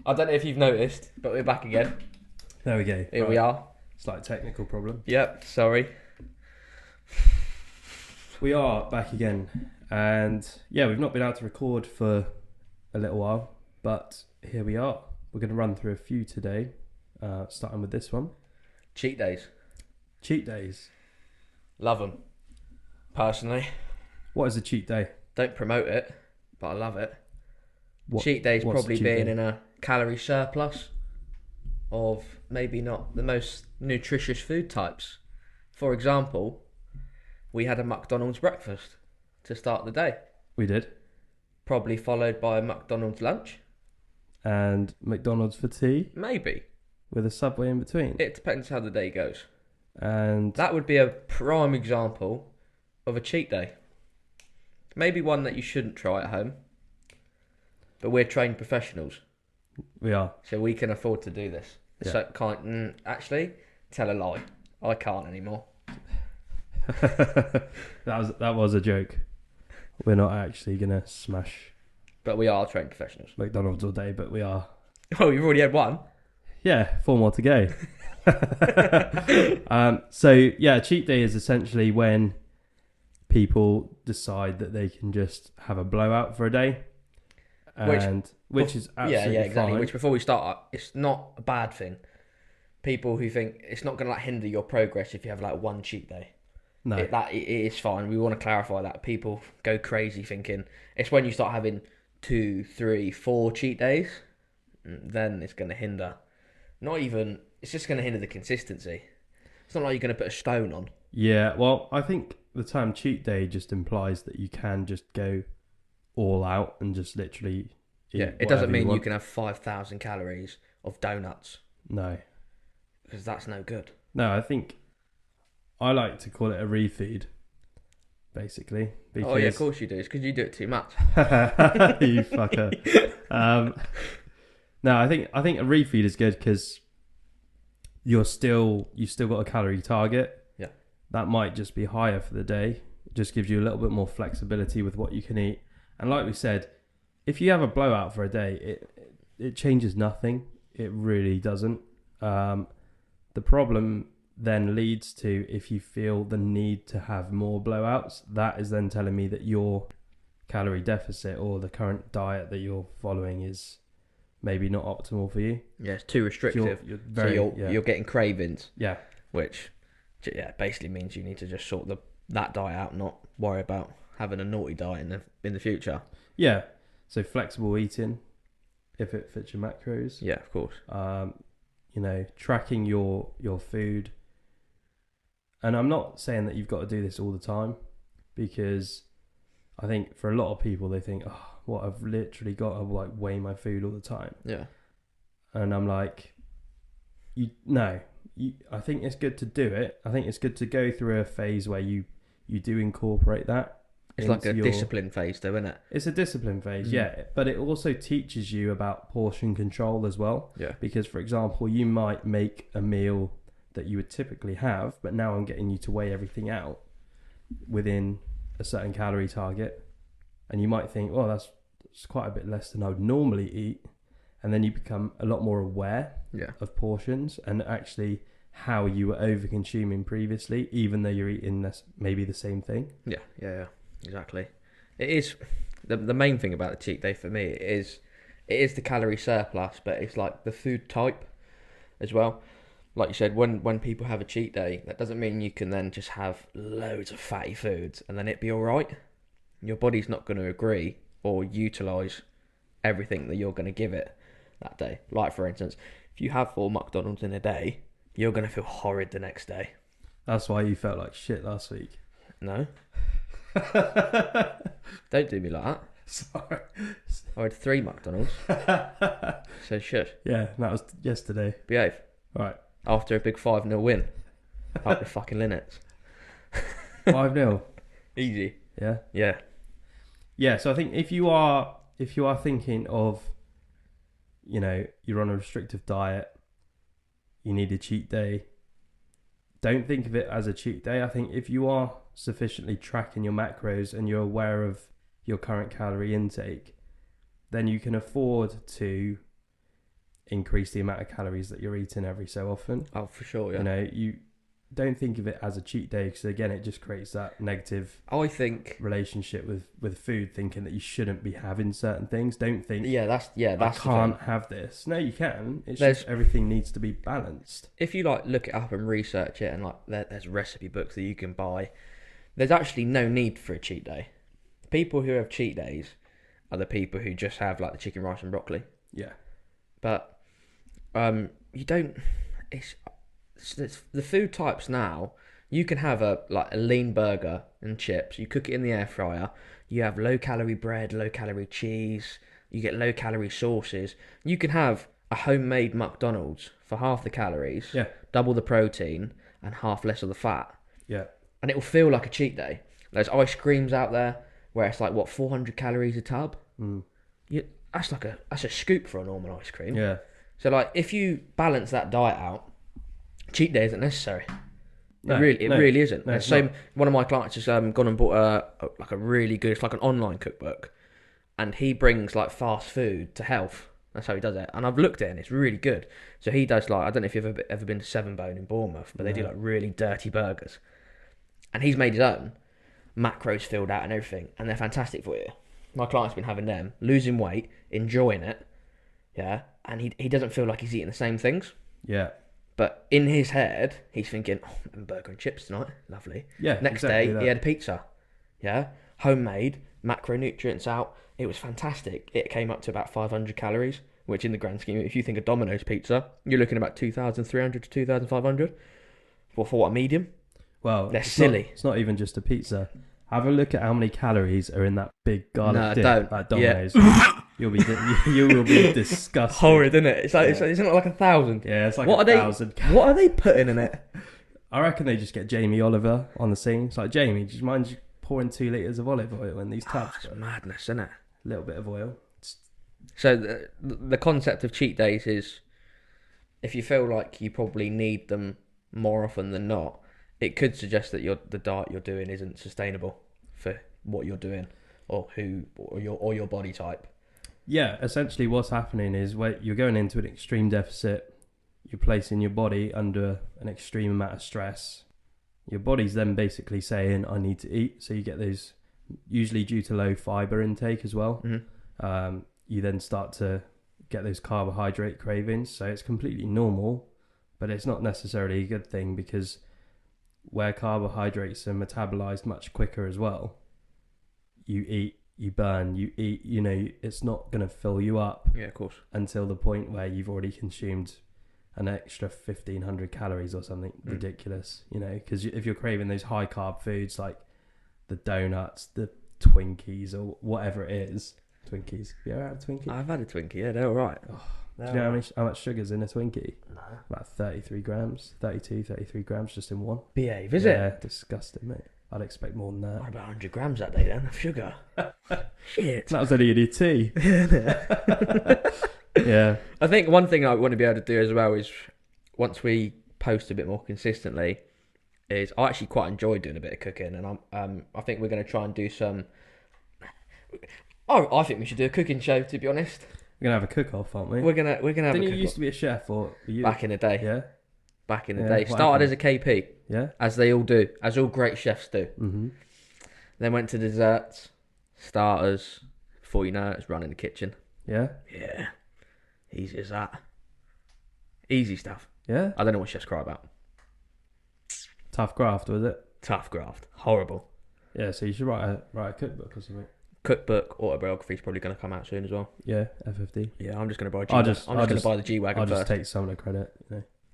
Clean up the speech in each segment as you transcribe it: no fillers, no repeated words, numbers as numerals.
I don't know if you've noticed, but we're back again. There we go. Here we are. Slight technical problem. Yep, sorry. We are back again. And yeah, we've not been able to record for a little while, but here we are. We're going to run through a few today, starting with this one. Cheat days. Cheat days. Love them. Personally. What is a cheat day? Don't promote it, but I love it. What, cheat days what's probably cheat being day? in a calorie surplus of maybe not the most nutritious food types. For example, we had a McDonald's breakfast to start the day. We did. Probably followed by a McDonald's lunch. And McDonald's for tea Maybe. with a Subway in between. It depends how the day goes. And That would be a prime example of a cheat day. Maybe one that you shouldn't try at home. But we're trained professionals, we are. so we can afford to do this. Yeah. So actually, tell a lie. I can't anymore. that was a joke. We're not actually going to smash But we are trained professionals. McDonald's all day, but we are. Oh, you've already had one. Yeah, 4 more to go. So yeah, cheat day is essentially when people decide that they can just have a blowout for a day, and which is absolutely yeah, exactly. fine. Which before we start, it's not a bad thing. People who think it's not going to hinder your progress if you have like one cheat day. No, It is fine. We want to clarify that. People go crazy thinking it's when you start having 2, 3, 4 cheat days, then it's going to hinder. Not even. It's just going to hinder the consistency. It's not like you're going to put a stone on. yeah. Well, I think the term cheat day just implies that you can just go all out and just literally. Eat It doesn't whatever mean you want. can have 5,000 calories of donuts No, because that's no good. no. I think I like to call it a refeed, basically. Because... Oh yeah, of course you do. It's because you do it too much. You fucker. No, I think a refeed is good because you still got a calorie target. Yeah. That might just be higher for the day. It just gives you a little bit more flexibility with what you can eat. And like we said, if you have a blowout for a day, it changes nothing. It really doesn't. The problem then leads to if you feel the need to have more blowouts, that is then telling me that your calorie deficit or the current diet that you're following is maybe not optimal for you. Yeah, it's too restrictive. You're very, You're getting cravings, yeah. which basically means you need to just sort that diet out, not worry about having a naughty diet in the future. Yeah. So flexible eating, if it fits your macros. Yeah, of course. Tracking your food. And I'm not saying that you've got to do this all the time, because I think for a lot of people they think, oh, what, I've literally got to like weigh my food all the time. Yeah. And I'm like, I think it's good to do it. I think it's good to go through a phase where you do incorporate that. It's like a discipline phase though, isn't it? It's a discipline phase, yeah. But it also teaches you about portion control as well. Yeah. Because, for example, you might make a meal that you would typically have, but now I'm getting you to weigh everything out within a certain calorie target. And you might think, oh, that's quite a bit less than I would normally eat. And then you become a lot more aware of portions and actually how you were over consuming previously, even though you're eating maybe the same thing. Yeah, exactly. It is the main thing about the cheat day for me it is the calorie surplus, but it's like the food type as well. Like you said, when people have a cheat day, that doesn't mean you can then just have loads of fatty foods and then it'd be all right. Your body's not going to agree or utilise everything that you're going to give it that day. Like, for instance, if you have 4 McDonald's in a day, you're going to feel horrid the next day. That's why you felt like shit last week. No. Don't do me like that. Sorry. I had 3 McDonald's. So shush. Yeah, that was yesterday. Behave. Right. After a big 5-0 win. Up the fucking Linnets. 5-0. Easy. Yeah. Yeah. Yeah, so I think if you are thinking of, you're on a restrictive diet, you need a cheat day, don't think of it as a cheat day. I think if you are sufficiently tracking your macros and you're aware of your current calorie intake, then you can afford to increase the amount of calories that you're eating every so often. Oh, for sure, yeah. You know, you don't think of it as a cheat day because again, it just creates that negative I think, relationship with food, thinking that you shouldn't be having certain things. Don't think, that's I the can't thing. have this. No, you can. It's There's- just everything needs to be balanced. If you like look it up and research it, and like there's recipe books that you can buy, there's actually no need for a cheat day. People who have cheat days are the people who just have like the chicken, rice, and broccoli. Yeah. But you don't. It's the food types now. You can have a lean burger and chips. You cook it in the air fryer. You have low calorie bread, low calorie cheese. You get low calorie sauces. You can have a homemade McDonald's for half the calories, Yeah. double the protein, and half less of the fat, Yeah. and it will feel like a cheat day. There's ice creams out there where it's like 400 calories a tub. Mm. That's a scoop for a normal ice cream. Yeah. So like if you balance that diet out, cheat day isn't necessary. No, It really isn't. No, There's it's so not. one of my clients has gone and bought a really good, it's like an online cookbook, and he brings like fast food to health. That's how he does it. And I've looked at it and it's really good. So he does like, I don't know if you've ever been to Seven Bone in Bournemouth, but they do No. like really dirty burgers. And he's made his own, macros filled out and everything, and they're fantastic for you. My client's been having them, losing weight, enjoying it, yeah, and he doesn't feel like he's eating the same things. Yeah. But in his head, he's thinking, oh, I'm having burger and chips tonight, lovely. Yeah. Next exactly day, that. he had a pizza, yeah, homemade, macronutrients out. It was fantastic. It came up to about 500 calories, which in the grand scheme, if you think of Domino's pizza, you're looking at about 2,300 to 2,500 for what, a medium? Well, They're it's silly. It's not even just a pizza. Have a look at how many calories are in that big garlic No, dip don't. at Domino's. You will be disgusted. Horrid, isn't it? It's like, Yeah. isn't it like 1,000? Yeah, it's like What are they- 1,000. What are they putting in it? I reckon they just get Jamie Oliver on the scene. It's like, Jamie, do you mind just pouring 2 litres of olive oil in these tubs? That's madness, isn't it? A little bit of oil. So the concept of cheat days is, if you feel like you probably need them more often than not, it could suggest that the diet you're doing isn't sustainable for what you're doing, or your body type. Yeah, essentially what's happening is where you're going into an extreme deficit, you're placing your body under an extreme amount of stress. Your body's then basically saying, I need to eat. So you get those, usually due to low fiber intake as well. Mm-hmm. You then start to get those carbohydrate cravings. So it's completely normal, but it's not necessarily a good thing, because where carbohydrates are metabolized much quicker as well, you eat, you burn, you eat, it's not going to fill you up Yeah, of course. until the point where you've already consumed an extra 1,500 calories or something ridiculous, because if you're craving those high carb foods like the donuts, the Twinkies, or whatever it is. Twinkies. Have you ever had a Twinkie? I've had a Twinkie, yeah, they're alright. Do you know how much sugar's in a Twinkie? No. About 33 grams, 33 grams just in one. Behave, is Yeah, it? disgusting, mate. I'd expect more than that. What about 100 grams that day then of sugar? Shit. That was only in your tea. Yeah. I think one thing I want to be able to do as well is, once we post a bit more consistently, is I actually quite enjoy doing a bit of cooking, and I think we're going to try and do some. Oh, I think we should do a cooking show. To be honest, We're going to have a cook-off, aren't we? we're gonna have Didn't a you cook used to be a chef, or were you? back in the day. Yeah? Back in the Yeah, day, what started happened? as a KP, Yeah? as they all do, as all great chefs do. Mm-hmm. Then went to desserts, starters. Before you know it, it's running the kitchen. Yeah? Yeah, easy as that. Easy stuff. Yeah? I don't know what chefs cry about. Tough graft, was it? Tough graft, horrible. Yeah, so you should write a cookbook or something. Cookbook, autobiography is probably going to come out soon as well. Yeah, F50. Yeah, I'm just going to buy. I'll I'm just- just going to buy the G wagon I'll first. just take some of the credit,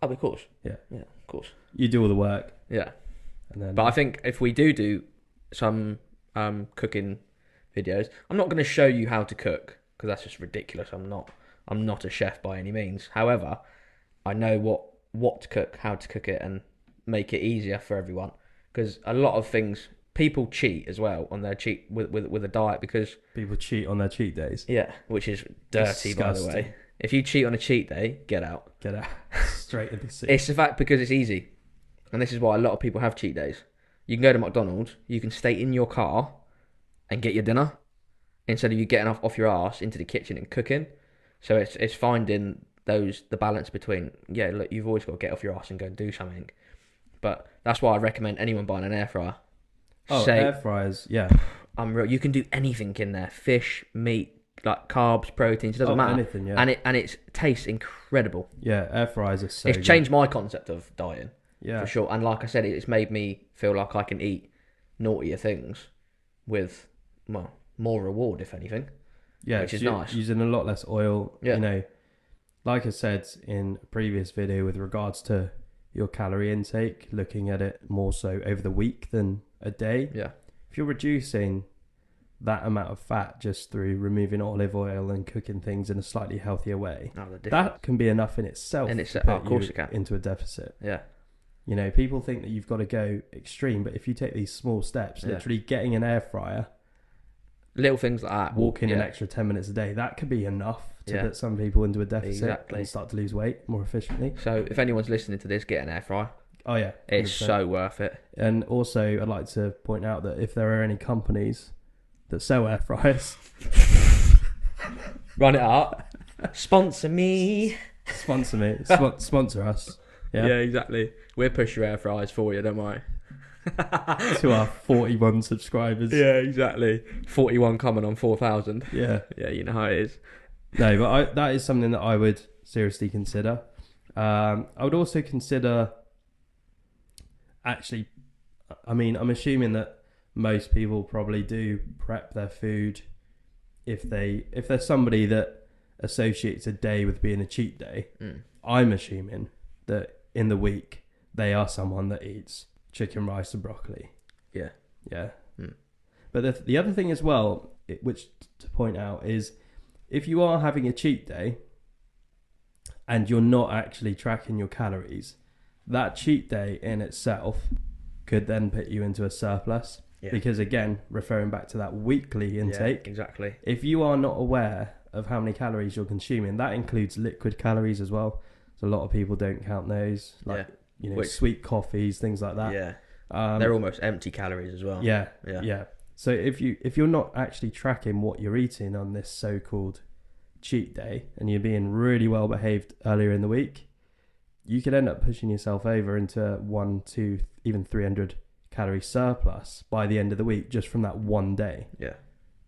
Oh, of course. Yeah. Yeah, of course. You do all the work, Yeah, and then... but I think if we do some cooking videos, I'm not going to show you how to cook, because that's just ridiculous. I'm not a chef by any means. However, I know what to cook, how to cook it, and make it easier for everyone. Because a lot of things, people cheat as well on their cheat with a diet, because People cheat on their cheat days. yeah, which is dirty, by the Disgusting. way. If you cheat on a cheat day, get out. Get out. Straight in the sea. It's the fact, because it's easy. And this is why a lot of people have cheat days. You can go to McDonald's, you can stay in your car and get your dinner, instead of you getting off your arse into the kitchen and cooking. So it's finding the balance between, yeah, look, you've always got to get off your ass and go and do something. But that's why I recommend anyone buying an air fryer. Oh, Say, air fryers, yeah. unreal. You can do anything in there: fish, meat, like carbs, proteins. It doesn't matter. Anything, yeah. And it tastes incredible. Yeah, air fryers are so It's good. changed my concept of dieting Yeah. for sure. And like I said, it's made me feel like I can eat naughtier things with, well, more reward, if anything. Yeah, which is you're nice. Using a lot less oil. Yeah. You know, like I said in a previous video with regards to your calorie intake, looking at it more so over the week than a day. Yeah. If you're reducing that amount of fat just through removing olive oil and cooking things in a slightly healthier way, that can be enough in itself to put of course you it can. into a deficit. Yeah. You know, people think that you've got to go extreme, but if you take these small steps, literally getting an air fryer, little things like that, walking an extra 10 minutes a day, that could be enough to put some people into a deficit and start to lose weight more efficiently. So if anyone's listening to this, get an air fryer. Oh yeah, 100%. It's so worth it. And also, I'd like to point out that if there are any companies that sell air fryers, run it up. Sponsor me. Sponsor me. Sponsor us. Yeah, exactly. We'll push your air fryers for you, don't worry. To our 41 subscribers. Yeah, exactly. 41 coming on 4,000. Yeah. Yeah, you know how it is. No, but that is something that I would seriously consider. I would also consider, actually, I mean, I'm assuming that most people probably do prep their food if they're somebody that associates a day with being a cheat day. I'm assuming that in the week they are someone that eats chicken, rice and broccoli. Yeah. But the other thing as well, which to point out, is if you are having a cheat day and you're not actually tracking your calories, that cheat day in itself could then put you into a surplus. Because again, referring back to that weekly intake, exactly. If you are not aware of how many calories you're consuming, that includes liquid calories as well. So a lot of people don't count those, like sweet coffees, things like that. Yeah, they're almost empty calories as well. Yeah. So if you're not actually tracking what you're eating on this so-called cheat day, and you're being really well behaved earlier in the week, you could end up pushing yourself over into 1, 2, even 300 calorie surplus by the end of the week just from that one day. Yeah.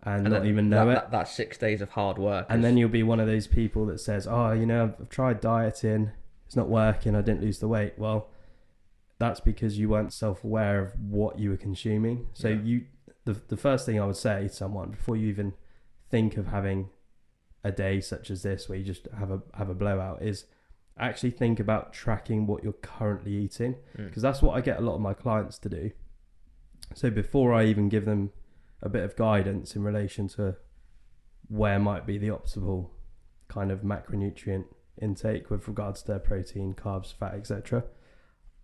And not even know it. That's 6 days of hard work. And then you'll be one of those people that says, oh, I've tried dieting, it's not working, I didn't lose the weight. Well, that's because you weren't self-aware of what you were consuming. So the first thing I would say to someone before you even think of having a day such as this where you just have a blowout is actually think about tracking what you're currently eating, because that's what I get a lot of my clients to do. So before I even give them a bit of guidance in relation to where might be the optimal kind of macronutrient intake with regards to their protein, carbs, fat, etc.,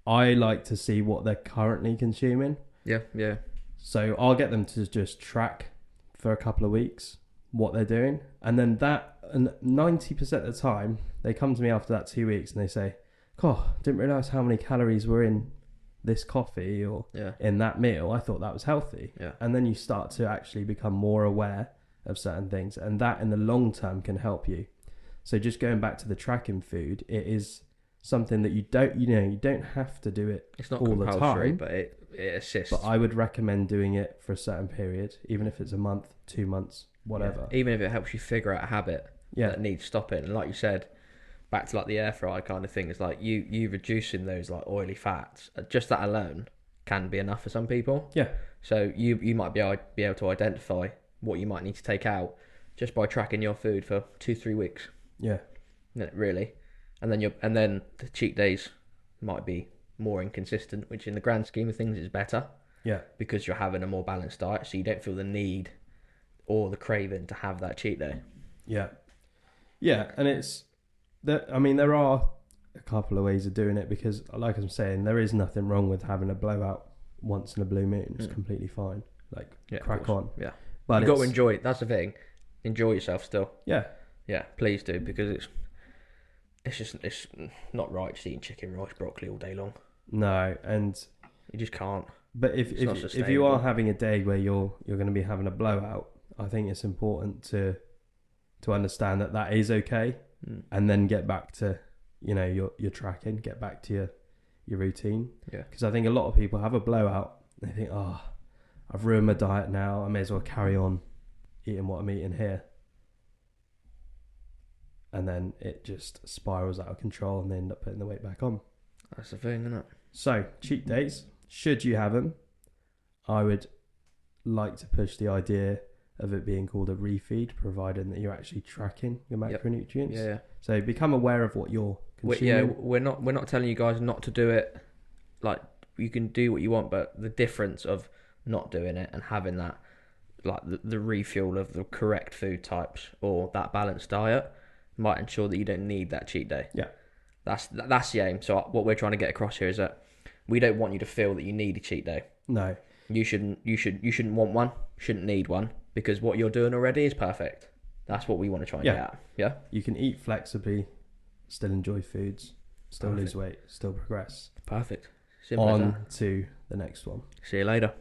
I like to see what they're currently consuming. Yeah. So I'll get them to just track for a couple of weeks what they're doing, and then 90% of the time they come to me after that 2 weeks and they say, oh, didn't realise how many calories were in this coffee or in that meal. I thought that was healthy. And then you start to actually become more aware of certain things, and that in the long term can help you. So just going back to the tracking food, it is something that you don't have to do it. It's not all the time, but it assists. But I would recommend doing it for a certain period, even if it's a month, 2 months, whatever. Even if it helps you figure out a habit that needs stopping. And like you said, back to like the air fryer kind of thing, it's like you reducing those like oily fats, just that alone can be enough for some people. Yeah. So you might be able to identify what you might need to take out just by tracking your food for 2-3 weeks. Yeah. Really. And then the cheat days might be more inconsistent, which in the grand scheme of things is better. Yeah. Because you're having a more balanced diet, so you don't feel the need or the craving to have that cheat day. Yeah. Yeah, and there are a couple of ways of doing it, because like I'm saying, there is nothing wrong with having a blowout once in a blue moon. It's completely fine. Crack on. Yeah. But you've got to enjoy it. That's the thing. Enjoy yourself still. Yeah. Yeah, please do, because it's not right just eating chicken, rice, broccoli all day long. No, and you just can't. But if you are having a day where you're going to be having a blowout, I think it's important to understand that is okay. and then get back to, your tracking, get back to your routine. Yeah. Because I think a lot of people have a blowout. They think, oh, I've ruined my diet now. I may as well carry on eating what I'm eating here. And then it just spirals out of control and they end up putting the weight back on. That's the thing, isn't it? So, cheat days, should you have them, I would like to push the idea of it being called a refeed, providing that you're actually tracking your macronutrients. Yeah. So become aware of what you're consuming. We're not telling you guys not to do it. Like, you can do what you want, but the difference of not doing it and having that, like the refuel of the correct food types or that balanced diet, might ensure that you don't need that cheat day. Yeah. That's the aim. So what we're trying to get across here is that we don't want you to feel that you need a cheat day. No. You shouldn't want one, shouldn't need one, because what you're doing already is perfect. That's what we want to try and get at. Yeah. You can eat flexibly, still enjoy foods, still Perfect. lose weight, still progress. Perfect. Simple as On that. to the next one. See you later.